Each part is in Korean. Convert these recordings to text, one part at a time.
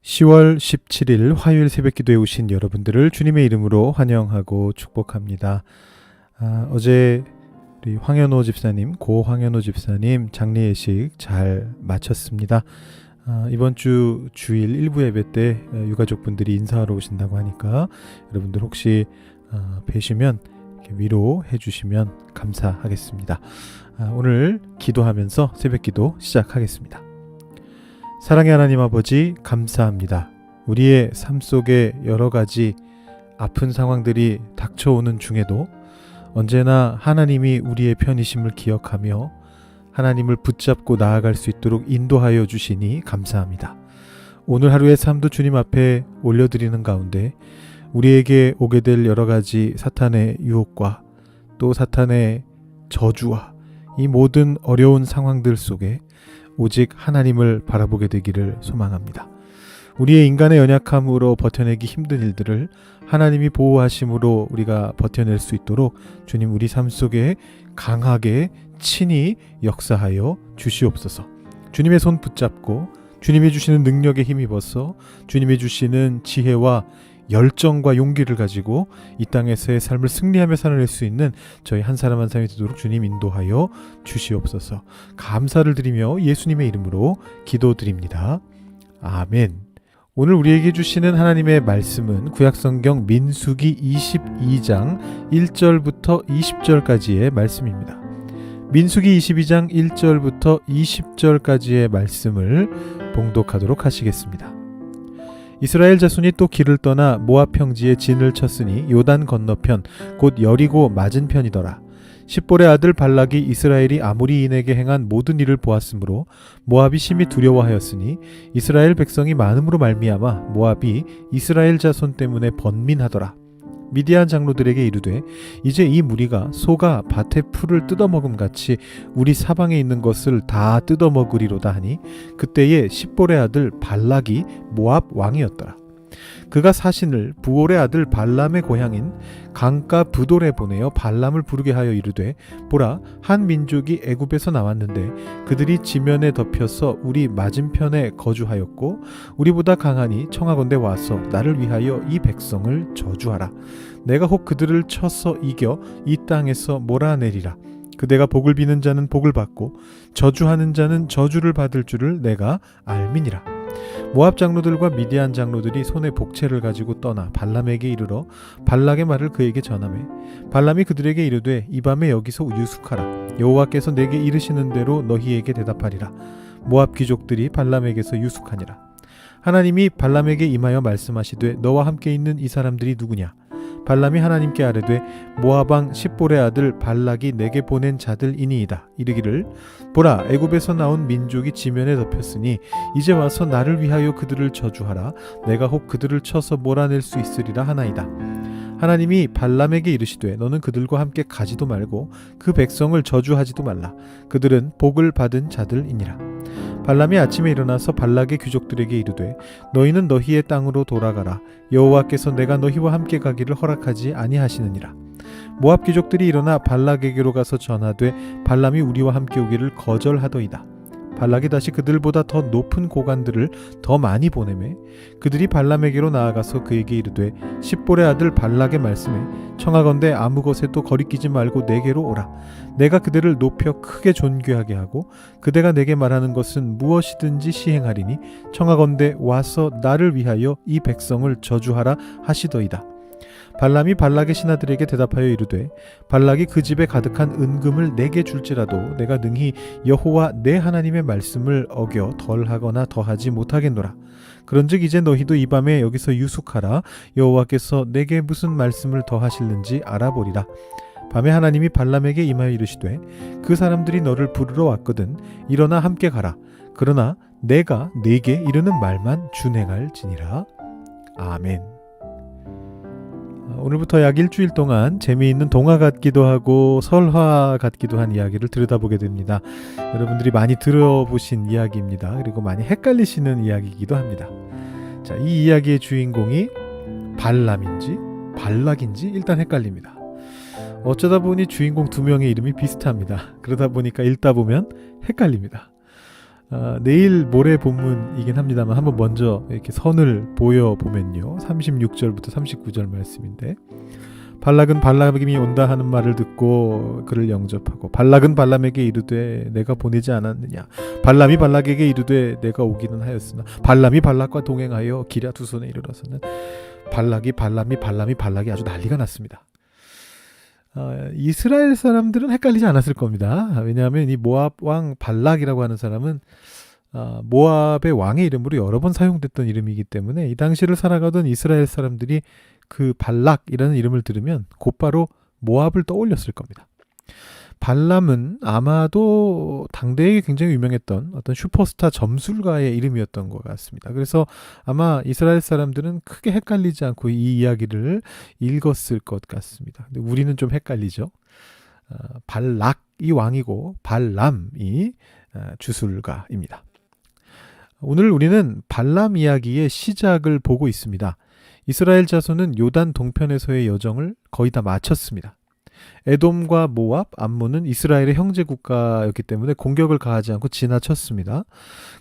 10월 17일 화요일 새벽기도에 오신 여러분들을 주님의 이름으로 환영하고 축복합니다. 어제 우리 황현호 집사님, 고 황현호 집사님 장례 예식 잘 마쳤습니다. 이번 주 주일 일부 예배 때 유가족분들이 인사하러 오신다고 하니까 여러분들 혹시 뵈시면 위로해 주시면 감사하겠습니다. 오늘 기도하면서 새벽기도 시작하겠습니다. 사랑의 하나님 아버지, 감사합니다. 우리의 삶 속에 여러 가지 아픈 상황들이 닥쳐오는 중에도 언제나 하나님이 우리의 편이심을 기억하며 하나님을 붙잡고 나아갈 수 있도록 인도하여 주시니 감사합니다. 오늘 하루의 삶도 주님 앞에 올려드리는 가운데 우리에게 오게 될 여러 가지 사탄의 유혹과 또 사탄의 저주와 이 모든 어려운 상황들 속에 오직 하나님을 바라보게 되기를 소망합니다. 우리의 인간의 연약함으로 버텨내기 힘든 일들을 하나님이 보호하심으로 우리가 버텨낼 수 있도록 주님 우리 삶 속에 강하게 친히 역사하여 주시옵소서. 주님의 손 붙잡고 주님이 주시는 능력에 힘입어서 주님이 주시는 지혜와 열정과 용기를 가지고 이 땅에서의 삶을 승리하며 살아낼 수 있는 저희 한 사람 한 사람이 되도록 주님 인도하여 주시옵소서. 감사를 드리며 예수님의 이름으로 기도드립니다. 아멘. 오늘 우리에게 주시는 하나님의 말씀은 구약성경 민수기 22장 1절부터 20절까지의 말씀입니다. 민수기 22장 1절부터 20절까지의 말씀을 봉독하도록 하시겠습니다. 이스라엘 자손이 또 길을 떠나 모압 평지에 진을 쳤으니 요단 건너편 곧 여리고 맞은편이더라. 십볼의 아들 발락이 이스라엘이 아모리인에게 행한 모든 일을 보았으므로 모압이 심히 두려워하였으니 이스라엘 백성이 많음으로 말미암아 모압이 이스라엘 자손 때문에 번민하더라. 미디안 장로들에게 이르되 이제 이 무리가 소가 밭의 풀을 뜯어먹음 같이 우리 사방에 있는 것을 다 뜯어먹으리로다 하니 그때에 십볼의 아들 발락이 모압 왕이었더라. 그가 사신을 부올의 아들 발람의 고향인 강가 부돌에 보내어 발람을 부르게 하여 이르되 보라, 한 민족이 애굽에서 나왔는데 그들이 지면에 덮여서 우리 맞은편에 거주하였고 우리보다 강하니 청하건대 와서 나를 위하여 이 백성을 저주하라. 내가 혹 그들을 쳐서 이겨 이 땅에서 몰아내리라. 그대가 복을 비는 자는 복을 받고 저주하는 자는 저주를 받을 줄을 내가 알미니라. 모압 장로들과 미디안 장로들이 손에 복채를 가지고 떠나 발람에게 이르러 발락의 말을 그에게 전하매 발람이 그들에게 이르되 이 밤에 여기서 유숙하라. 여호와께서 내게 이르시는 대로 너희에게 대답하리라. 모압 귀족들이 발람에게서 유숙하니라. 하나님이 발람에게 임하여 말씀하시되 너와 함께 있는 이 사람들이 누구냐? 발람이 하나님께 아뢰되 모압 왕 십볼의 아들 발락이 내게 보낸 자들이니이다. 이르기를 보라, 애굽에서 나온 민족이 지면에 덮였으니 이제 와서 나를 위하여 그들을 저주하라. 내가 혹 그들을 쳐서 몰아낼 수 있으리라 하나이다. 하나님이 발람에게 이르시되 너는 그들과 함께 가지도 말고 그 백성을 저주하지도 말라. 그들은 복을 받은 자들이니라. 발람이 아침에 일어나서 발락의 귀족들에게 이르되 너희는 너희의 땅으로 돌아가라. 여호와께서 내가 너희와 함께 가기를 허락하지 아니하시느니라. 모압 귀족들이 일어나 발락에게로 가서 전하되 발람이 우리와 함께 오기를 거절하더이다. 발락이 다시 그들보다 더 높은 고관들을 더 많이 보내매 그들이 발람에게로 나아가서 그에게 이르되 십볼의 아들 발락의 말씀에 청하건대 아무 것에도 거리끼지 말고 내게로 오라. 내가 그들을 높여 크게 존귀하게 하고 그대가 내게 말하는 것은 무엇이든지 시행하리니 청하건대 와서 나를 위하여 이 백성을 저주하라 하시더이다. 발람이 발락의 신하들에게 대답하여 이르되 발락이 그 집에 가득한 은금을 내게 줄지라도 내가 능히 여호와 내 하나님의 말씀을 어겨 덜하거나 더하지 못하겠노라. 그런즉 이제 너희도 이 밤에 여기서 유숙하라. 여호와께서 내게 무슨 말씀을 더하실는지 알아보리라. 밤에 하나님이 발람에게 임하여 이르시되 그 사람들이 너를 부르러 왔거든 일어나 함께 가라. 그러나 내가 네게 이르는 말만 준행할지니라. 아멘. 오늘부터 약 일주일 동안 재미있는 동화 같기도 하고 설화 같기도 한 이야기를 들여다보게 됩니다. 여러분들이 많이 들어보신 이야기입니다. 그리고 많이 헷갈리시는 이야기이기도 합니다. 자, 이 이야기의 주인공이 발람인지 발락인지 일단 헷갈립니다. 어쩌다 보니 주인공 두 명의 이름이 비슷합니다. 그러다 보니까 읽다 보면 헷갈립니다. 내일 모레 본문이긴 합니다만 한번 먼저 이렇게 선을 보여보면요. 36절부터 39절 말씀인데, 발락은 발람이 온다 하는 말을 듣고 그를 영접하고, 발락은 발람에게 이르되 내가 보내지 않았느냐. 발람이 발락에게 이르되 내가 오기는 하였으나, 발람이 발락과 동행하여 기랴 두 손에 이르러서는 발락이 아주 난리가 났습니다. 이스라엘 사람들은 헷갈리지 않았을 겁니다. 왜냐하면 이 모압 왕 발락이라고 하는 사람은 모압의 왕의 이름으로 여러 번 사용됐던 이름이기 때문에 이 당시를 살아가던 이스라엘 사람들이 그 발락이라는 이름을 들으면 곧바로 모압을 떠올렸을 겁니다. 발람은 아마도 당대에 굉장히 유명했던 어떤 슈퍼스타 점술가의 이름이었던 것 같습니다. 그래서 아마 이스라엘 사람들은 크게 헷갈리지 않고 이 이야기를 읽었을 것 같습니다. 근데 우리는 좀 헷갈리죠. 발락이 왕이고 발람이 주술가입니다. 오늘 우리는 발람 이야기의 시작을 보고 있습니다. 이스라엘 자손은 요단 동편에서의 여정을 거의 다 마쳤습니다. 에돔과 모압, 암몬은 이스라엘의 형제 국가였기 때문에 공격을 가하지 않고 지나쳤습니다.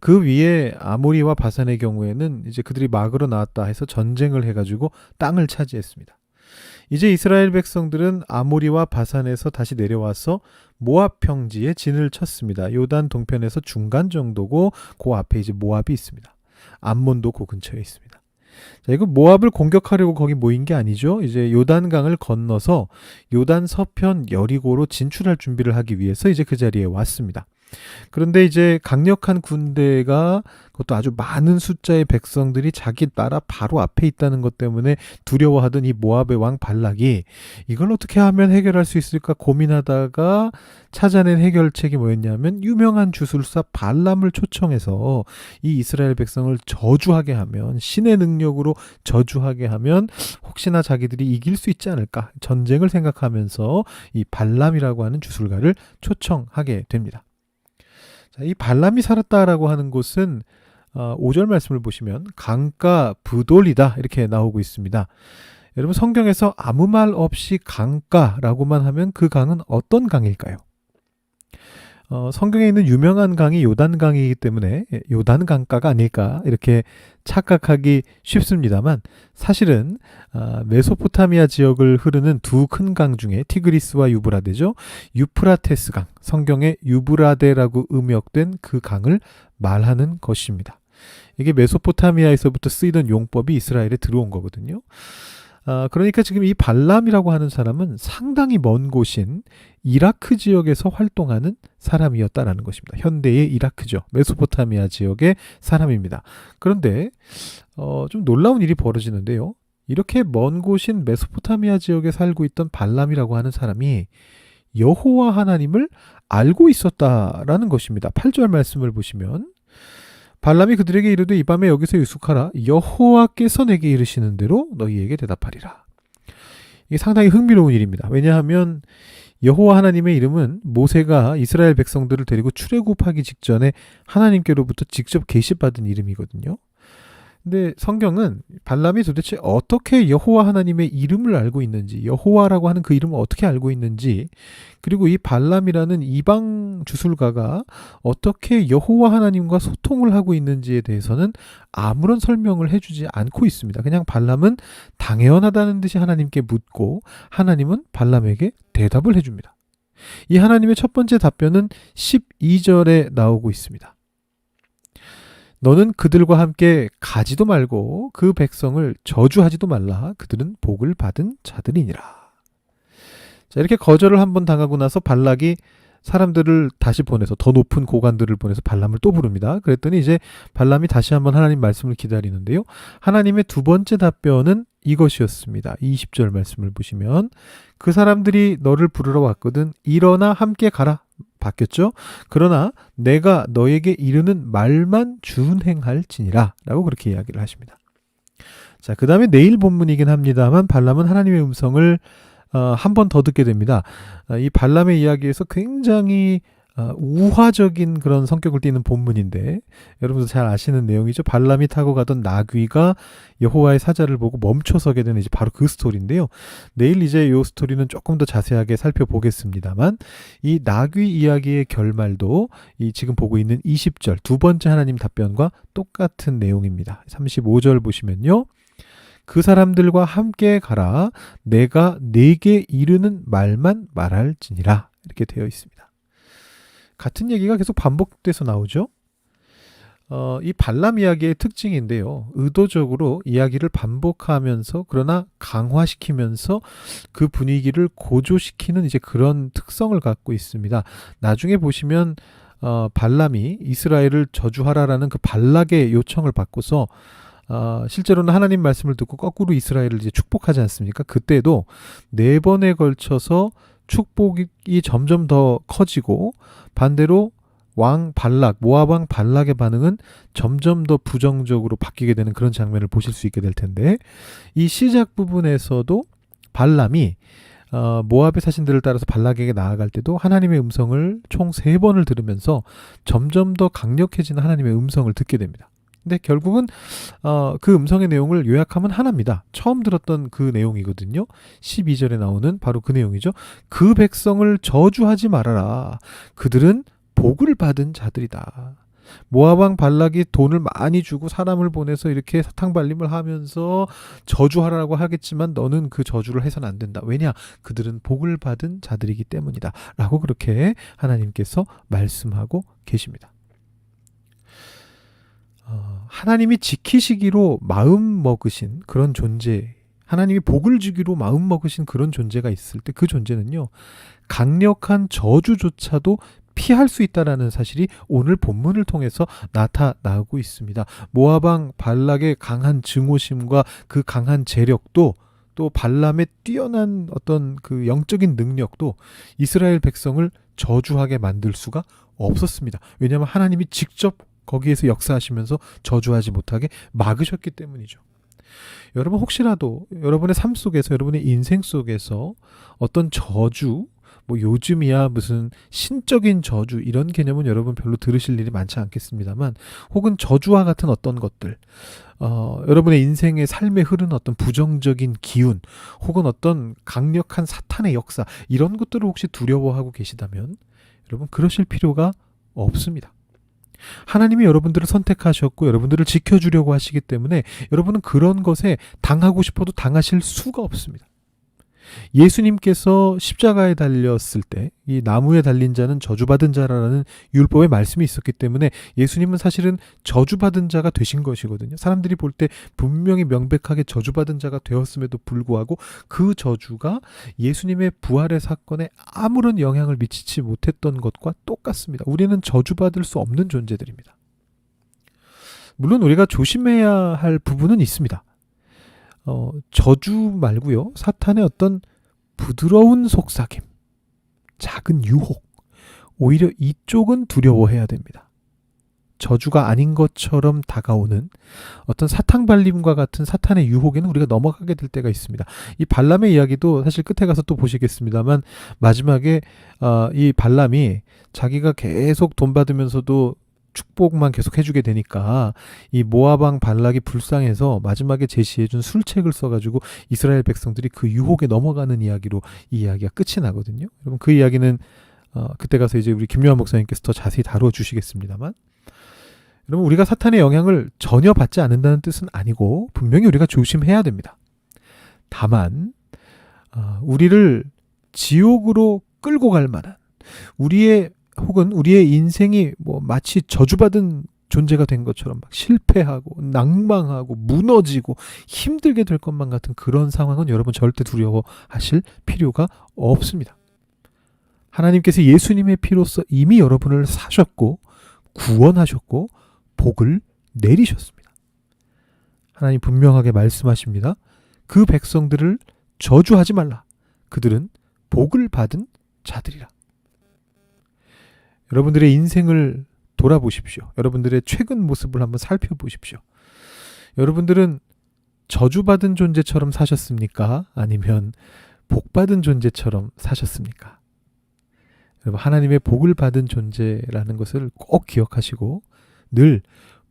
그 위에 아모리와 바산의 경우에는 이제 그들이 막으로 나왔다 해서 전쟁을 해가지고 땅을 차지했습니다. 이제 이스라엘 백성들은 아모리와 바산에서 다시 내려와서 모압 평지에 진을 쳤습니다. 요단 동편에서 중간 정도고 그 앞에 이제 모압이 있습니다. 암몬도 그 근처에 있습니다. 자, 이거 모압을 공격하려고 거기 모인 게 아니죠. 이제 요단강을 건너서 요단 서편 여리고로 진출할 준비를 하기 위해서 이제 그 자리에 왔습니다. 그런데 이제 강력한 군대가, 그것도 아주 많은 숫자의 백성들이 자기 나라 바로 앞에 있다는 것 때문에 두려워하던 이 모압의 왕 발락이 이걸 어떻게 하면 해결할 수 있을까 고민하다가 찾아낸 해결책이 뭐였냐면, 유명한 주술사 발람을 초청해서 이 이스라엘 백성을 저주하게 하면, 신의 능력으로 저주하게 하면 혹시나 자기들이 이길 수 있지 않을까, 전쟁을 생각하면서 이 발람이라고 하는 주술가를 초청하게 됩니다. 이 발람이 살았다라고 하는 곳은 5절 말씀을 보시면 강가 부돌이다 이렇게 나오고 있습니다. 여러분, 성경에서 아무 말 없이 강가라고만 하면 그 강은 어떤 강일까요? 성경에 있는 유명한 강이 요단강이기 때문에 요단강가가 아닐까 이렇게 착각하기 쉽습니다만, 사실은 메소포타미아 지역을 흐르는 두 큰 강 중에 티그리스와 유브라데죠. 유프라테스강, 성경에 유브라데라고 음역된 그 강을 말하는 것입니다. 이게 메소포타미아에서부터 쓰이던 용법이 이스라엘에 들어온 거거든요. 그러니까 지금 이 발람이라고 하는 사람은 상당히 먼 곳인 이라크 지역에서 활동하는 사람이었다라는 것입니다. 현대의 이라크죠. 메소포타미아 지역의 사람입니다. 그런데 좀 놀라운 일이 벌어지는데요. 이렇게 먼 곳인 메소포타미아 지역에 살고 있던 발람이라고 하는 사람이 여호와 하나님을 알고 있었다라는 것입니다. 8절 말씀을 보시면, 발람이 그들에게 이르되 이 밤에 여기서 유숙하라. 여호와께서 내게 이르시는 대로 너희에게 대답하리라. 이게 상당히 흥미로운 일입니다. 왜냐하면 여호와 하나님의 이름은 모세가 이스라엘 백성들을 데리고 출애굽하기 직전에 하나님께로부터 직접 계시받은 이름이거든요. 근데 성경은 발람이 도대체 어떻게 여호와 하나님의 이름을 알고 있는지, 여호와라고 하는 그 이름을 어떻게 알고 있는지, 그리고 이 발람이라는 이방 주술가가 어떻게 여호와 하나님과 소통을 하고 있는지에 대해서는 아무런 설명을 해주지 않고 있습니다. 그냥 발람은 당연하다는 듯이 하나님께 묻고 하나님은 발람에게 대답을 해줍니다. 이 하나님의 첫 번째 답변은 12절에 나오고 있습니다. 너는 그들과 함께 가지도 말고 그 백성을 저주하지도 말라. 그들은 복을 받은 자들이니라. 자, 이렇게 거절을 한번 당하고 나서 발락이 사람들을 다시 보내서, 더 높은 고관들을 보내서 발람을 또 부릅니다. 그랬더니 이제 발람이 다시 한번 하나님 말씀을 기다리는데요. 하나님의 두 번째 답변은 이것이었습니다. 20절 말씀을 보시면, 그 사람들이 너를 부르러 왔거든. 일어나 함께 가라. 바뀌었죠? 그러나 내가 너에게 이르는 말만 준행할지니라 라고 그렇게 이야기를 하십니다. 자, 그 다음에 내일 본문이긴 합니다만 발람은 하나님의 음성을 한 번 더 듣게 됩니다. 이 발람의 이야기에서 굉장히 우화적인 그런 성격을 띠는 본문인데 여러분도 잘 아시는 내용이죠. 발람이 타고 가던 나귀가 여호와의 사자를 보고 멈춰서게 되는 이제 바로 그 스토리인데요. 내일 이제 이 스토리는 조금 더 자세하게 살펴보겠습니다만 이 나귀 이야기의 결말도 이 지금 보고 있는 20절 두 번째 하나님 답변과 똑같은 내용입니다. 35절 보시면요. 그 사람들과 함께 가라. 내가 네게 이르는 말만 말할지니라. 이렇게 되어 있습니다. 같은 얘기가 계속 반복돼서 나오죠. 이 발람 이야기의 특징인데요. 의도적으로 이야기를 반복하면서 그러나 강화시키면서 그 분위기를 고조시키는 이제 그런 특성을 갖고 있습니다. 나중에 보시면 발람이 이스라엘을 저주하라라는 그 발락의 요청을 받고서 실제로는 하나님 말씀을 듣고 거꾸로 이스라엘을 이제 축복하지 않습니까? 그때도 4번에 걸쳐서 축복이 점점 더 커지고 반대로 왕 발락, 모압 왕 발락의 반응은 점점 더 부정적으로 바뀌게 되는 그런 장면을 보실 수 있게 될 텐데 이 시작 부분에서도 발람이 모압의 사신들을 따라서 발락에게 나아갈 때도 하나님의 음성을 총 3번을 들으면서 점점 더 강력해지는 하나님의 음성을 듣게 됩니다. 근데 결국은 그 음성의 내용을 요약하면 하나입니다. 처음 들었던 그 내용이거든요. 12절에 나오는 바로 그 내용이죠. 그 백성을 저주하지 말아라. 그들은 복을 받은 자들이다. 모압 왕 발락이 돈을 많이 주고 사람을 보내서 이렇게 사탕 발림을 하면서 저주하라고 하겠지만 너는 그 저주를 해서는 안 된다. 왜냐? 그들은 복을 받은 자들이기 때문이다. 라고 그렇게 하나님께서 말씀하고 계십니다. 하나님이 지키시기로 마음 먹으신 그런 존재, 하나님이 복을 주기로 마음 먹으신 그런 존재가 있을 때 그 존재는요, 강력한 저주조차도 피할 수 있다라는 사실이 오늘 본문을 통해서 나타나고 있습니다. 모압 왕 발락의 강한 증오심과 그 강한 재력도 또 발람의 뛰어난 어떤 그 영적인 능력도 이스라엘 백성을 저주하게 만들 수가 없었습니다. 왜냐하면 하나님이 직접 거기에서 역사하시면서 저주하지 못하게 막으셨기 때문이죠. 여러분 혹시라도 여러분의 삶 속에서 여러분의 인생 속에서 어떤 저주, 뭐 요즘이야 무슨 신적인 저주 이런 개념은 여러분 별로 들으실 일이 많지 않겠습니다만 혹은 저주와 같은 어떤 것들 여러분의 인생의 삶에 흐르는 어떤 부정적인 기운 혹은 어떤 강력한 사탄의 역사 이런 것들을 혹시 두려워하고 계시다면 여러분 그러실 필요가 없습니다. 하나님이 여러분들을 선택하셨고 여러분들을 지켜주려고 하시기 때문에 여러분은 그런 것에 당하고 싶어도 당하실 수가 없습니다. 예수님께서 십자가에 달렸을 때 이 나무에 달린 자는 저주받은 자라는 율법의 말씀이 있었기 때문에 예수님은 사실은 저주받은 자가 되신 것이거든요. 사람들이 볼 때 분명히 명백하게 저주받은 자가 되었음에도 불구하고 그 저주가 예수님의 부활의 사건에 아무런 영향을 미치지 못했던 것과 똑같습니다. 우리는 저주받을 수 없는 존재들입니다. 물론 우리가 조심해야 할 부분은 있습니다. 저주 말고요. 사탄의 어떤 부드러운 속삭임, 작은 유혹, 오히려 이쪽은 두려워해야 됩니다. 저주가 아닌 것처럼 다가오는 어떤 사탕발림과 같은 사탄의 유혹에는 우리가 넘어가게 될 때가 있습니다. 이 발람의 이야기도 사실 끝에 가서 또 보시겠습니다만 마지막에 이 발람이 자기가 계속 돈 받으면서도 축복만 계속 해주게 되니까 이 모압 왕 발락이 불쌍해서 마지막에 제시해준 술책을 써가지고 이스라엘 백성들이 그 유혹에 넘어가는 이야기로 이 이야기가 끝이 나거든요. 여러분 그 이야기는 그때 가서 이제 우리 김요한 목사님께서 더 자세히 다루어 주시겠습니다만 여러분 우리가 사탄의 영향을 전혀 받지 않는다는 뜻은 아니고 분명히 우리가 조심해야 됩니다. 다만 우리를 지옥으로 끌고 갈 만한 우리의 혹은 우리의 인생이 뭐 마치 저주받은 존재가 된 것처럼 막 실패하고 낭망하고 무너지고 힘들게 될 것만 같은 그런 상황은 여러분 절대 두려워하실 필요가 없습니다. 하나님께서 예수님의 피로써 이미 여러분을 사셨고 구원하셨고 복을 내리셨습니다. 하나님 분명하게 말씀하십니다. 그 백성들을 저주하지 말라. 그들은 복을 받은 자들이라. 여러분들의 인생을 돌아보십시오. 여러분들의 최근 모습을 한번 살펴보십시오. 여러분들은 저주받은 존재처럼 사셨습니까? 아니면 복받은 존재처럼 사셨습니까? 여러분 하나님의 복을 받은 존재라는 것을 꼭 기억하시고 늘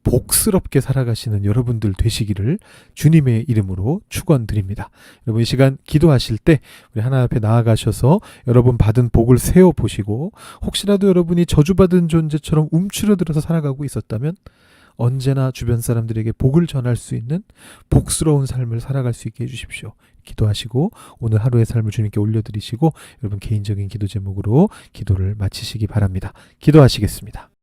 복스럽게 살아가시는 여러분들 되시기를 주님의 이름으로 축원드립니다. 여러분 이 시간 기도하실 때 우리 하나님 앞에 나아가셔서 여러분 받은 복을 세어보시고 혹시라도 여러분이 저주받은 존재처럼 움츠러들어서 살아가고 있었다면 언제나 주변 사람들에게 복을 전할 수 있는 복스러운 삶을 살아갈 수 있게 해주십시오. 기도하시고 오늘 하루의 삶을 주님께 올려드리시고 여러분 개인적인 기도 제목으로 기도를 마치시기 바랍니다. 기도하시겠습니다.